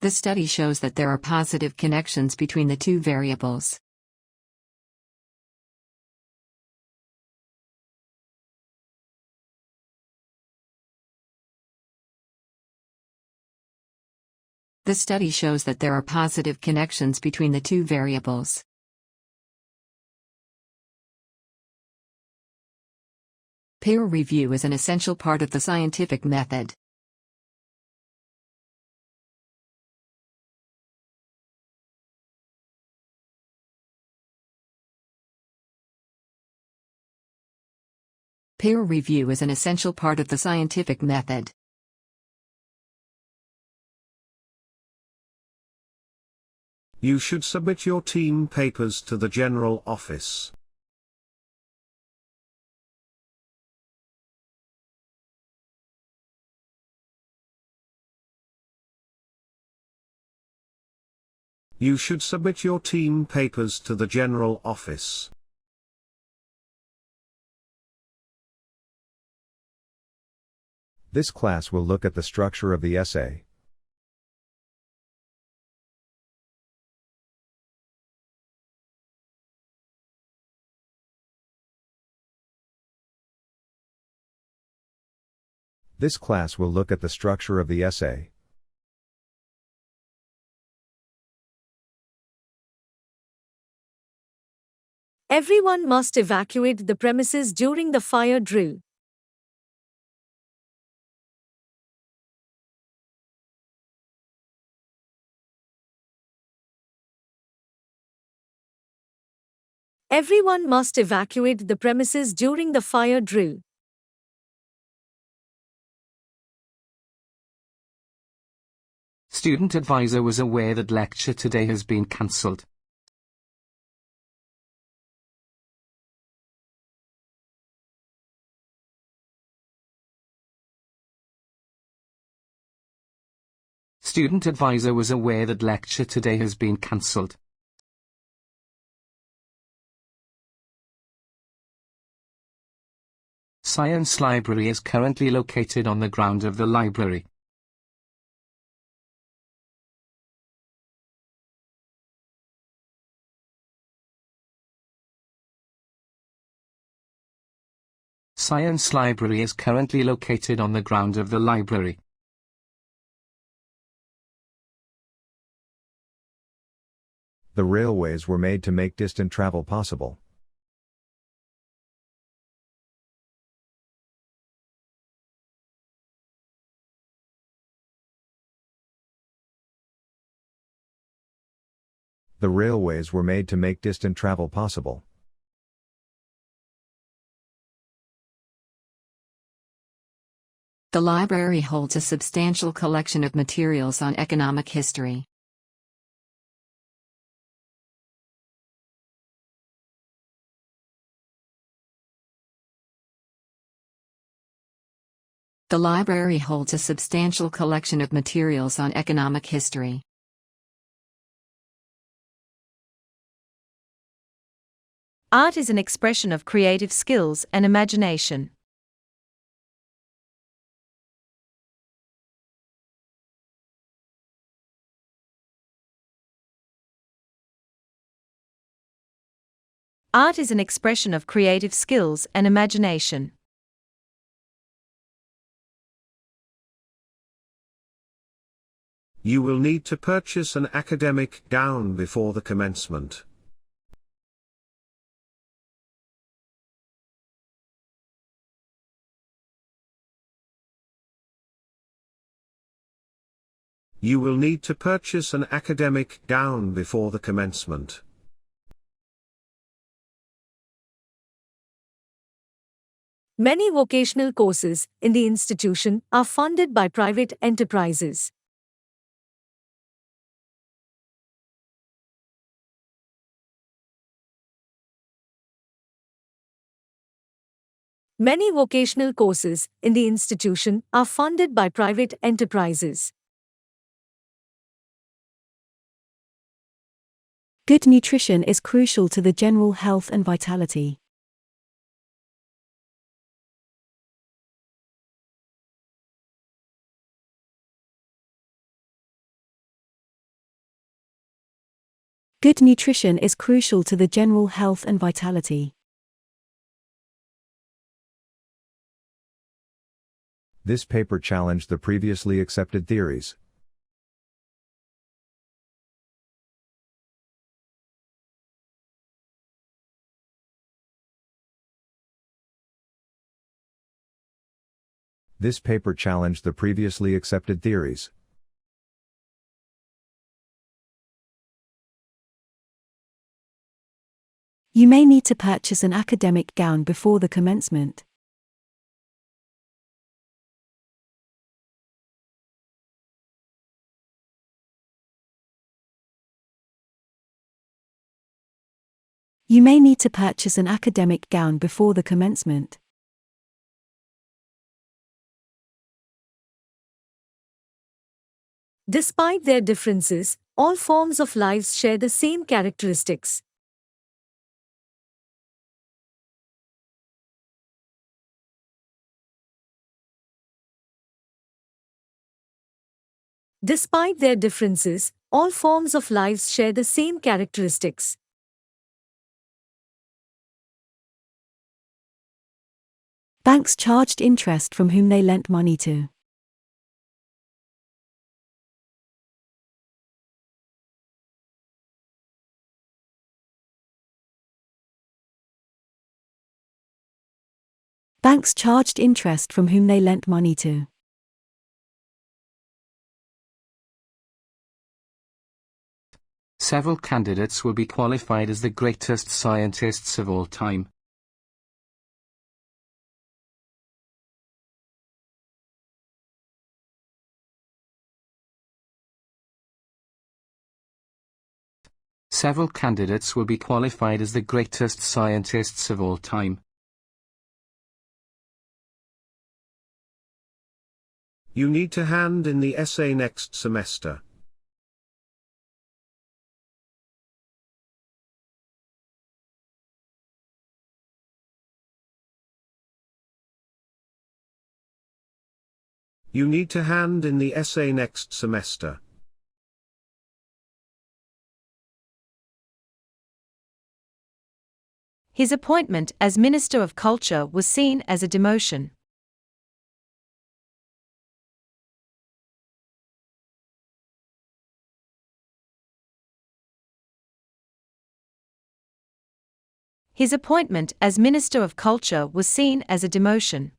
The study shows that there are positive connections between the two variables. The study shows that there are positive connections between the two variables. Peer review is an essential part of the scientific method. Peer review is an essential part of the scientific method. You should submit your team papers to the General Office. You should submit your team papers to the General Office. This class will look at the structure of the essay. This class will look at the structure of the essay. Everyone must evacuate the premises during the fire drill. Everyone must evacuate the premises during the fire drill. Student advisor was aware that lecture today has been cancelled. Student advisor was aware that lecture today has been cancelled. Science library is currently located on the ground of the library. Science library is currently located on the ground of the library. The railways were made to make distant travel possible. The railways were made to make distant travel possible. The library holds a substantial collection of materials on economic history. The library holds a substantial collection of materials on economic history. Art is an expression of creative skills and imagination. Art is an expression of creative skills and imagination. You will need to purchase an academic gown before the commencement. You will need to purchase an academic gown before the commencement. Many vocational courses in the institution are funded by private enterprises. Many vocational courses in the institution are funded by private enterprises. Good nutrition is crucial to the general health and vitality. Good nutrition is crucial to the general health and vitality. This paper challenged the previously accepted theories. This paper challenged the previously accepted theories. You may need to purchase an academic gown before the commencement. You may need to purchase an academic gown before the commencement. Despite their differences, all forms of lives share the same characteristics. Despite their differences, all forms of lives share the same characteristics. Banks charged interest from whom they lent money to. Banks charged interest from whom they lent money to. Several candidates will be qualified as the greatest scientists of all time. Several candidates will be qualified as the greatest scientists of all time. You need to hand in the essay next semester. You need to hand in the essay next semester. His appointment as Minister of Culture was seen as a demotion. His appointment as Minister of Culture was seen as a demotion.